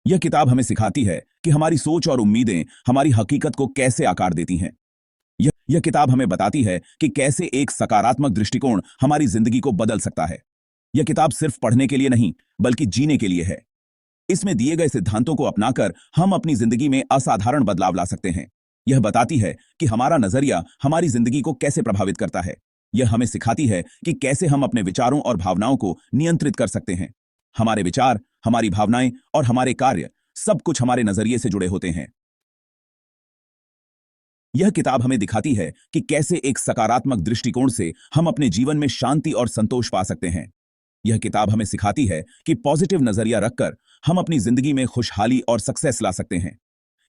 यह किताब हमें सिखाती है कि हमारी सोच और उम्मीदें हमारी हकीकत को कैसे आकार देती हैं। यह किताब हमें बताती है कि कैसे एक सकारात्मक दृष्टिकोण हमारी जिंदगी को बदल सकता है। यह किताब सिर्फ पढ़ने के लिए नहीं, बल्कि जीने के लिए है। इसमें दिए गए सिद्धांतों को अपनाकर हम अपनी जिंदगी में असाधारण बदलाव ला सकते हैं। यह बताती है कि हमारा नजरिया हमारी जिंदगी को कैसे प्रभावित करता है। यह हमें सिखाती है कि कैसे हम अपने विचारों और भावनाओं को नियंत्रित कर सकते हैं। हमारे विचार, हमारी भावनाएं और हमारे कार्य सब कुछ हमारे नजरिए से जुड़े होते हैं। यह किताब हमें दिखाती है कि कैसे एक सकारात्मक दृष्टिकोण से हम अपने जीवन में शांति और संतोष पा सकते हैं। यह किताब हमें सिखाती है कि पॉजिटिव नजरिया रखकर हम अपनी जिंदगी में खुशहाली और सक्सेस ला सकते हैं।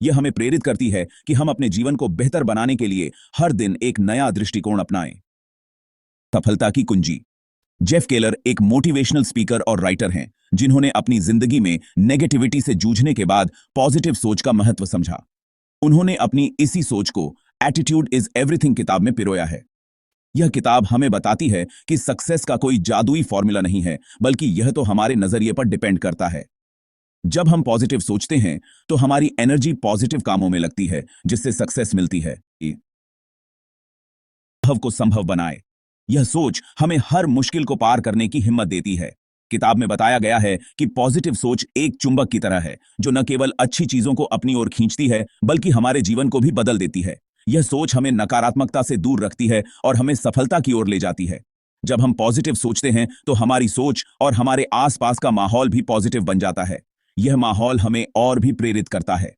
यह हमें प्रेरित करती है कि हम अपने जीवन को बेहतर बनाने के लिए हर दिन एक नया दृष्टिकोण अपनाएं। सफलता की कुंजी। जेफ केलर एक मोटिवेशनल स्पीकर और राइटर हैं, जिन्होंने अपनी जिंदगी में नेगेटिविटी से जूझने के बाद पॉजिटिव सोच का महत्व समझा। उन्होंने अपनी इसी सोच को एटीट्यूड इज एवरीथिंग किताब में पिरोया है। यह किताब हमें बताती है कि सक्सेस का कोई जादुई फॉर्मूला नहीं है, बल्कि यह तो हमारे नजरिए पर डिपेंड करता है। जब हम पॉजिटिव सोचते हैं तो हमारी एनर्जी पॉजिटिव कामों में लगती है, जिससे सक्सेस मिलती है। संभव को संभव बनाए। यह सोच हमें हर मुश्किल को पार करने की हिम्मत देती है। किताब में बताया गया है कि पॉजिटिव सोच एक चुंबक की तरह है, जो न केवल अच्छी चीजों को अपनी ओर खींचती है, बल्कि हमारे जीवन को भी बदल देती है। यह सोच हमें नकारात्मकता से दूर रखती है और हमें सफलता की ओर ले जाती है। जब हम पॉजिटिव सोचते हैं तो हमारी सोच और हमारे आसपास का माहौल भी पॉजिटिव बन जाता है। यह माहौल हमें और भी प्रेरित करता है।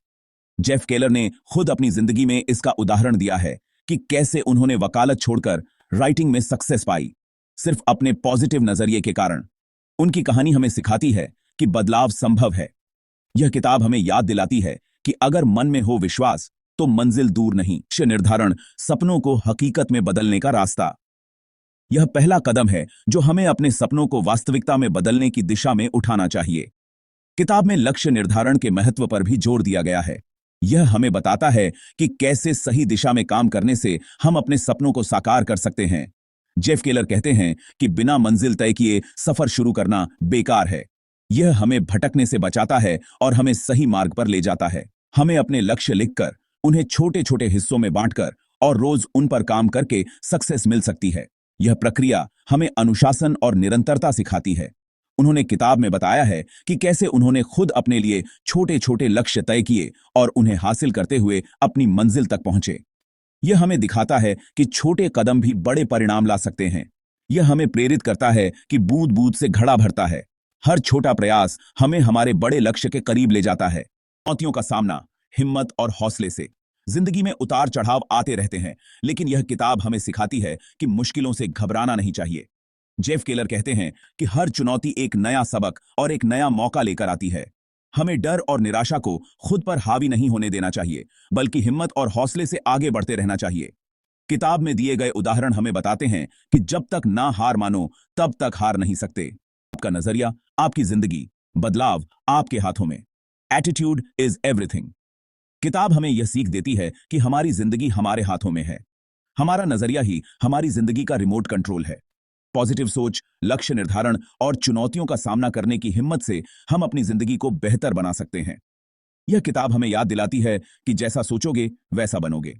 जेफ केलर ने खुद अपनी जिंदगी में इसका उदाहरण दिया है कि कैसे उन्होंने वकालत छोड़कर राइटिंग में सक्सेस पाई, सिर्फ अपने पॉजिटिव नजरिए के कारण। उनकी कहानी हमें सिखाती है कि बदलाव संभव है। यह किताब हमें याद दिलाती है कि अगर मन में हो विश्वास, तो मंजिल दूर नहीं। लक्ष्य निर्धारण सपनों को हकीकत में बदलने का रास्ता। यह पहला कदम है जो हमें अपने सपनों को वास्तविकता में बदलने की दिशा में उठाना चाहिए। किताब में लक्ष्य निर्धारण के महत्व पर भी जोर दिया गया है। यह हमें बताता है कि कैसे सही दिशा में काम करने से हम अपने सपनों को साकार कर सकते हैं। जेफ केलर कहते हैं कि बिना मंजिल तय किए सफर शुरू करना बेकार है। यह हमें भटकने से बचाता है और हमें सही मार्ग पर ले जाता है। हमें अपने लक्ष्य लिखकर, उन्हें छोटे छोटे हिस्सों में बांटकर और रोज उन पर काम करके सक्सेस मिल सकती है। यह प्रक्रिया हमें अनुशासन और निरंतरता सिखाती है। उन्होंने किताब में बताया है कि कैसे उन्होंने खुद अपने लिए छोटे छोटे लक्ष्य तय किए और उन्हें हासिल करते हुए अपनी मंजिल तक पहुंचे। यह हमें दिखाता है कि छोटे कदम भी बड़े परिणाम ला सकते हैं। यह हमें प्रेरित करता है कि बूंद बूंद से घड़ा भरता है। हर छोटा प्रयास हमें हमारे बड़े लक्ष्य के करीब ले जाता है। चुनौतियों का सामना हिम्मत और हौसले से। जिंदगी में उतार चढ़ाव आते रहते हैं, लेकिन यह किताब हमें सिखाती है कि मुश्किलों से घबराना नहीं चाहिए। जेफ केलर कहते हैं कि हर चुनौती एक नया सबक और एक नया मौका लेकर आती है। हमें डर और निराशा को खुद पर हावी नहीं होने देना चाहिए, बल्कि हिम्मत और हौसले से आगे बढ़ते रहना चाहिए। किताब में दिए गए उदाहरण हमें बताते हैं कि जब तक ना हार मानो, तब तक हार नहीं सकते। आपका नजरिया, आपकी जिंदगी, बदलाव आपके हाथों में। Attitude is everything. किताब हमें यह सीख देती है कि हमारी जिंदगी हमारे हाथों में है। हमारा नजरिया ही हमारी जिंदगी का रिमोट कंट्रोल है। पॉजिटिव सोच, लक्ष्य निर्धारण और चुनौतियों का सामना करने की हिम्मत से हम अपनी जिंदगी को बेहतर बना सकते हैं। यह किताब हमें याद दिलाती है कि जैसा सोचोगे वैसा बनोगे।